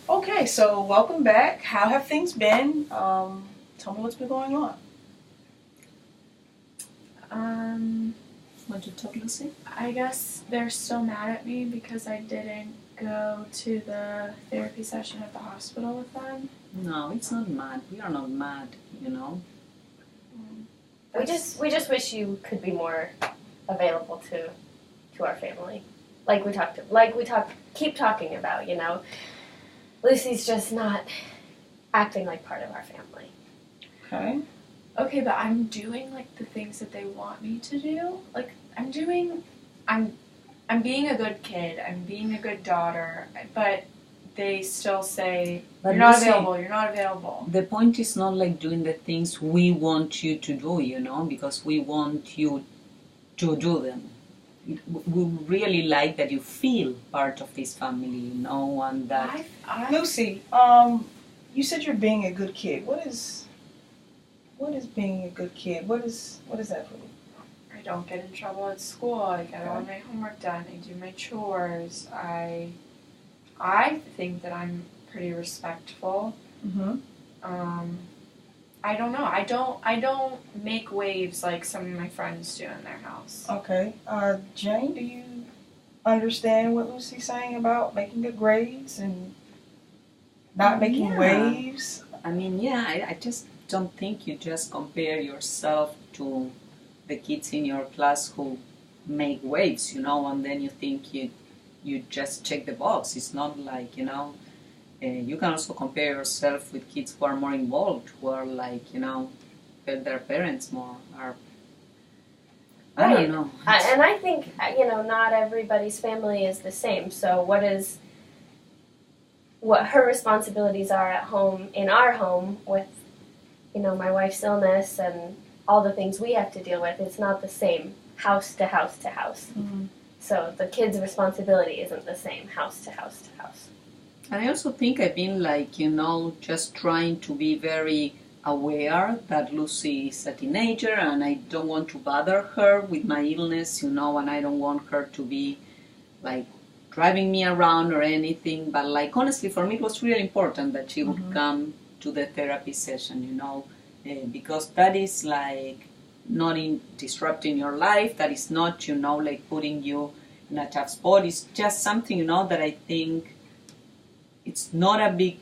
Okay, so welcome back. How have things been? Tell me what's been going on. Um, Want to talk, Lucy? I guess they're still mad at me because I didn't go to the therapy session at the hospital with them. No, it's not mad. We are not mad, you know. We just wish you could be more available to our family. Keep talking about, Lucy's just not acting like part of our family. Okay. Okay, but I'm doing like the things that they want me to do. Like I'm being a good kid. I'm being a good daughter. But they still say But you're not Lucy, available. You're not available. The point is not like doing the things we want you to do, you know, because we want you to do them. We really like that you feel part of this family, you know, and that. Lucy, you said you're being a good kid. What is being a good kid? What is that for you? I don't get in trouble at school. I get all my homework done. I do my chores. I think that I'm pretty respectful. Mm-hmm. I don't know. I don't make waves like some of my friends do in their house. Okay. Jane, do you understand what Lucy's saying about making good grades and not making Yeah. waves? I mean, yeah, I just don't think you just compare yourself to the kids in your class who make waves, you know, and then you think you just check the box. It's not like, you know, you can also compare yourself with kids who are more involved, who are like, you know, help their parents more. Or I Right. don't know. And I think, not everybody's family is the same. So what her responsibilities are at home, in our home, with, my wife's illness and all the things we have to deal with, it's not the same house to house to house. Mm-hmm. So the kid's responsibility isn't the same house to house to house. And I also think I've been like, you know, just trying to be very aware that Lucy is a teenager and I don't want to bother her with my illness, you know, and I don't want her to be like driving me around or anything. But like honestly, for me, it was really important that she would come to the therapy session, you know, because that is like not in disrupting your life. That is not, you know, like putting you in a tough spot. It's just something, you know, that I think it's not a big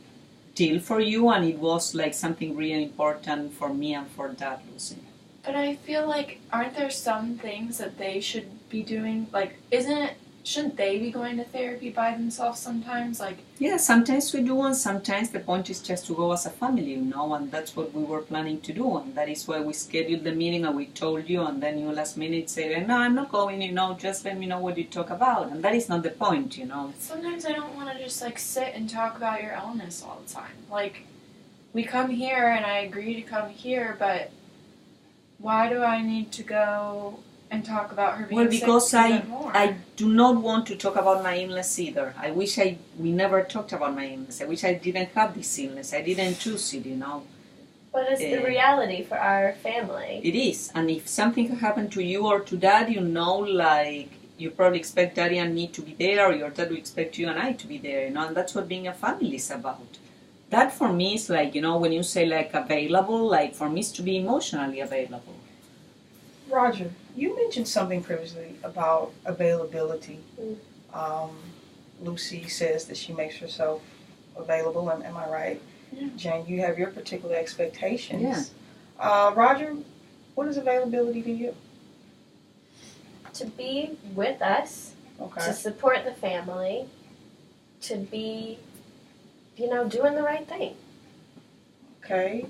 deal for you, and it was like something really important for me and for Dad, Lucy. But I feel like, aren't there some things that they should be doing? Like, shouldn't they be going to therapy by themselves sometimes? Like, Yeah, sometimes we do, and sometimes the point is just to go as a family, you know, and that's what we were planning to do, and that is why we scheduled the meeting and we told you, and then you last minute say, no, I'm not going, you know, just let me know what you talk about, and that is not the point, you know. sometimes I don't want to just like sit and talk about your illness all the time. Like, we come here and I agree to come here, but why do I need to go and talk about her being Well, because sick even more? I do not want to talk about my illness either. I wish we never talked about my illness. I wish I didn't have this illness. I didn't choose it, you know. But it's the reality for our family. It is. And if something happened to you or to Dad, you know, like you probably expect Daddy and me to be there, or your dad will expect you and I to be there, you know, and that's what being a family is about. That for me is like, you know, when you say like available, like for me is to be emotionally available. Roger, you mentioned something previously about availability. Lucy says that she makes herself available. Am I right? Yeah. Jane, you have your particular expectations. Yeah. Roger, what is availability to you? To be with us, Okay. to support the family, to be, doing the right thing. Okay.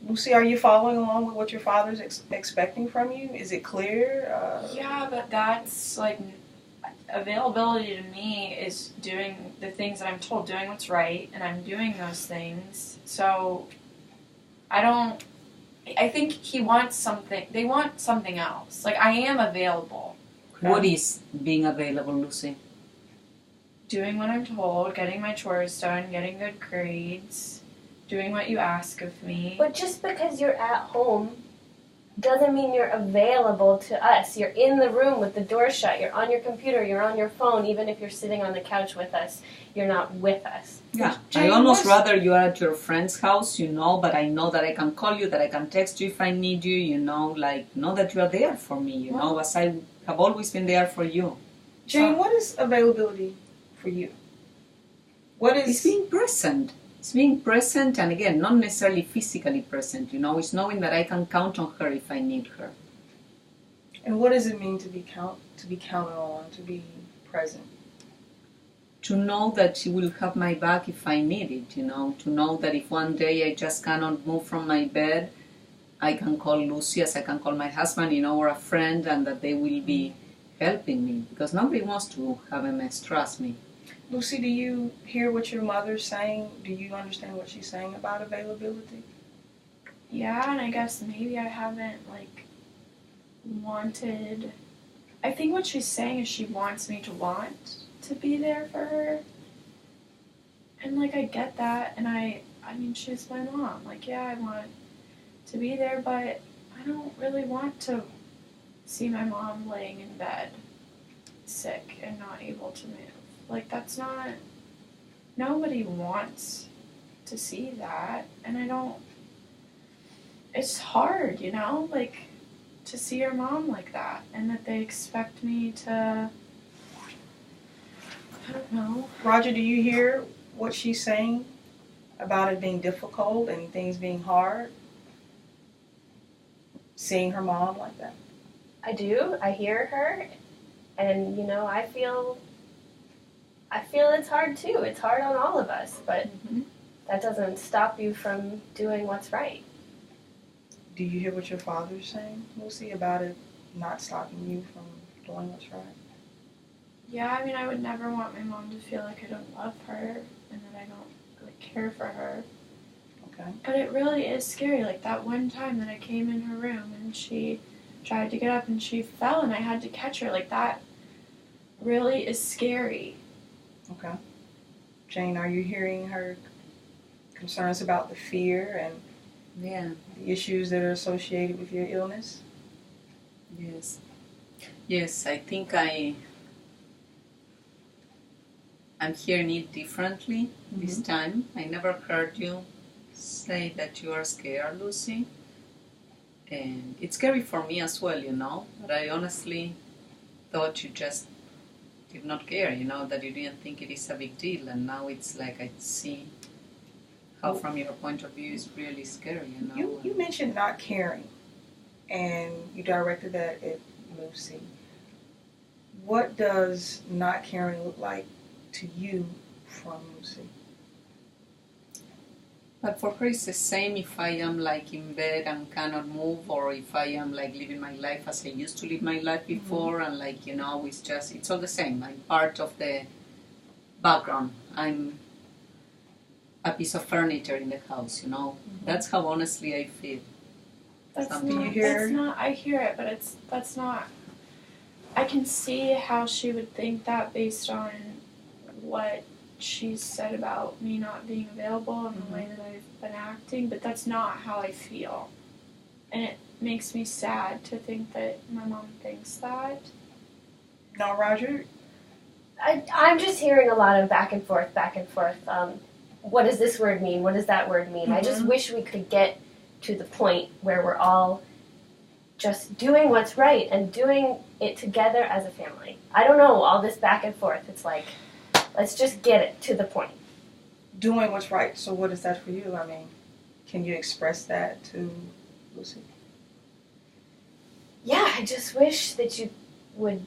Lucy, are you following along with what your father's expecting from you? Is it clear? Yeah, but that's like availability to me is doing the things that I'm told, doing what's right, and I'm doing those things. So I think he wants something, they want something else. Like, I am available. What is being available, Lucy? Doing what I'm told, getting my chores done, getting good grades, doing what you ask of me. But just because you're at home doesn't mean you're available to us. You're in the room with the door shut. You're on your computer. You're on your phone. Even if you're sitting on the couch with us, you're not with us. Yeah, Jane, I almost what's- rather you are at your friend's house, but I know that I can call you, that I can text you if I need you, know that you are there for me, as I have always been there for you. Jane, what is availability for you? What It's is being present. It's being present, and again, not necessarily physically present, it's knowing that I can count on her if I need her. and what does it mean to be counted on, to be present? To know that she will have my back if I need it, to know that if one day I just cannot move from my bed, I can call Lucy as I can call my husband, or a friend, and that they will be helping me, because nobody wants to have a mess, trust me. Lucy, do you hear what your mother's saying? Do you understand what she's saying about availability? Yeah, and I guess maybe I haven't wanted. I think what she's saying is she wants me to want to be there for her. And I get that, and I mean she's my mom. Yeah, I want to be there, but I don't really want to see my mom laying in bed sick and not able to move. That's not, nobody wants to see that, and I don't, it's hard, to see your mom like that, and that they expect me to, I don't know. Roger, do you hear what she's saying about it being difficult and things being hard? Seeing her mom like that? I do. I hear her, and I feel it's hard too. It's hard on all of us, but that doesn't stop you from doing what's right. Do you hear what your father's saying, Lucy, about it not stopping you from doing what's right? Yeah, I mean, I would never want my mom to feel like I don't love her and that I don't care for her. Okay. But it really is scary. That one time that I came in her room and she tried to get up and she fell and I had to catch her. That really is scary. Okay. Jane, are you hearing her concerns about the fear and the issues that are associated with your illness? Yes. Yes, I think I'm hearing it differently this time. I never heard you say that you are scared, Lucy. And it's scary for me as well, but I honestly thought you just did not care, that you didn't think it is a big deal, and now it's I see how from your point of view it's really scary, You mentioned not caring, and you directed that at Lucy. What does not caring look like to you from Lucy? But for her, it's the same if I am in bed and cannot move, or if I am living my life as I used to live my life before, and it's all the same. I'm part of the background. I'm a piece of furniture in the house, That's how honestly I feel. That's Something not, you hear? that's not, I hear it, but that's not, I can see how she would think that based on what she's said about me not being available and the way that I've been acting, but that's not how I feel. And it makes me sad to think that my mom thinks that. No, Roger? I'm just hearing a lot of back and forth. What does this word mean? What does that word mean? I just wish we could get to the point where we're all just doing what's right and doing it together as a family. I don't know, all this back and forth. It's let's just get it to the point. Doing what's right. So what is that for you? I mean, can you express that to Lucy? Yeah, I just wish that you would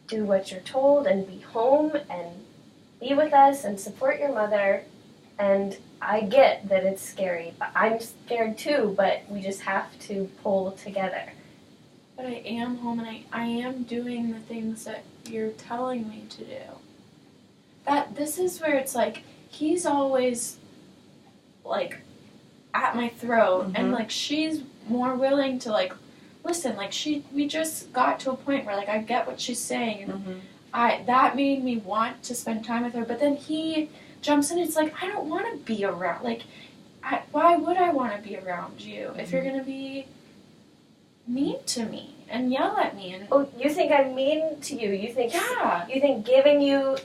do what you're told and be home and be with us and support your mother. And I get that it's scary. I'm scared too, but we just have to pull together. But I am home and I am doing the things that you're telling me to do. This is where it's he's always at my throat and she's more willing to listen. We just got to a point where I get what she's saying and that made me want to spend time with her, but then he jumps in. It's I don't want to be around. Why would I want to be around you if you're gonna be mean to me and yell at me and Oh, you think I'm mean to you? You think yeah. You think giving you,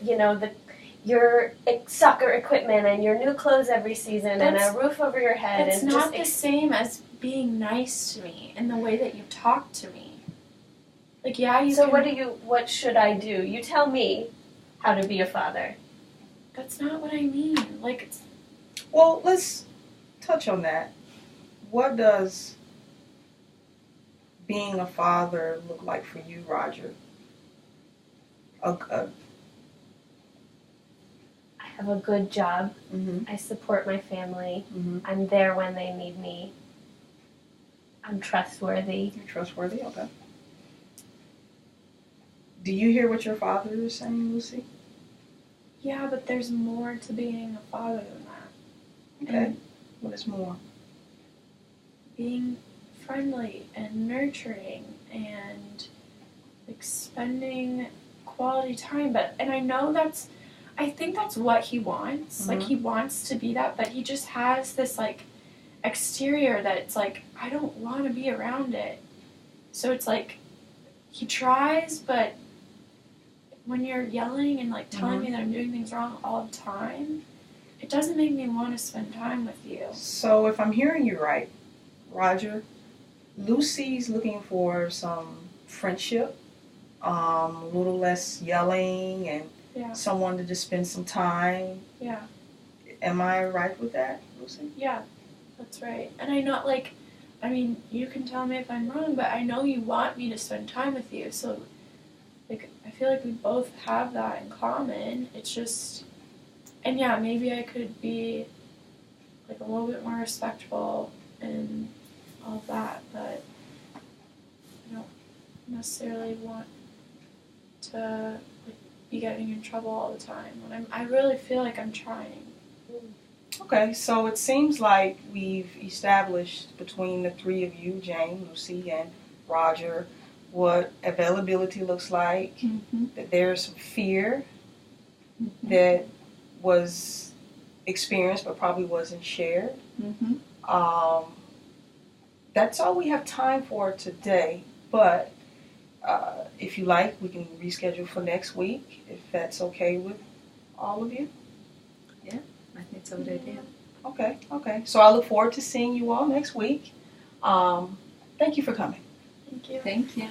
your soccer equipment and your new clothes every season and That's- a roof over your head It's and not just the same as being nice to me in the way that you talk to me. Like, yeah, you So can... what should I do? You tell me how to be a father. That's not what I mean. Like, it's... Well, let's touch on that. What does being a father look like for you, Roger? I have a good job. Mm-hmm. I support my family. Mm-hmm. I'm there when they need me. I'm trustworthy. You're trustworthy, okay. Do you hear what your father is saying, Lucy? Yeah, but there's more to being a father than that. Okay. And What is more? being friendly and nurturing and like spending quality time. And I think that's what he wants. Like, he wants to be that, but he just has this like exterior that it's like, I don't want to be around it. So it's like he tries, but when you're yelling and like telling me that I'm doing things wrong all the time, it doesn't make me want to spend time with you. So if I'm hearing you right, Roger, Lucy's looking for some friendship, a little less yelling, and Yeah. someone to just spend some time. Yeah. Am I right with that, Lucy? Yeah, that's right. And I know, like, I mean, you can tell me if I'm wrong, but I know you want me to spend time with you. So, like, I feel like we both have that in common. It's just, and yeah, maybe I could be, like, a little bit more respectful and all of that, but I don't necessarily want to, like, be getting in trouble all the time. When I really feel like I'm trying. Okay, so it seems like we've established between the three of you, Jane, Lucy, and Roger, what availability looks like, Mm-hmm. that there's some fear Mm-hmm. that was experienced but probably wasn't shared. Mm-hmm. That's all we have time for today, but if you like, we can reschedule for next week, if that's okay with all of you. I think it's a good idea. Okay. So I look forward to seeing you all next week. Thank you for coming. Thank you. Thank you.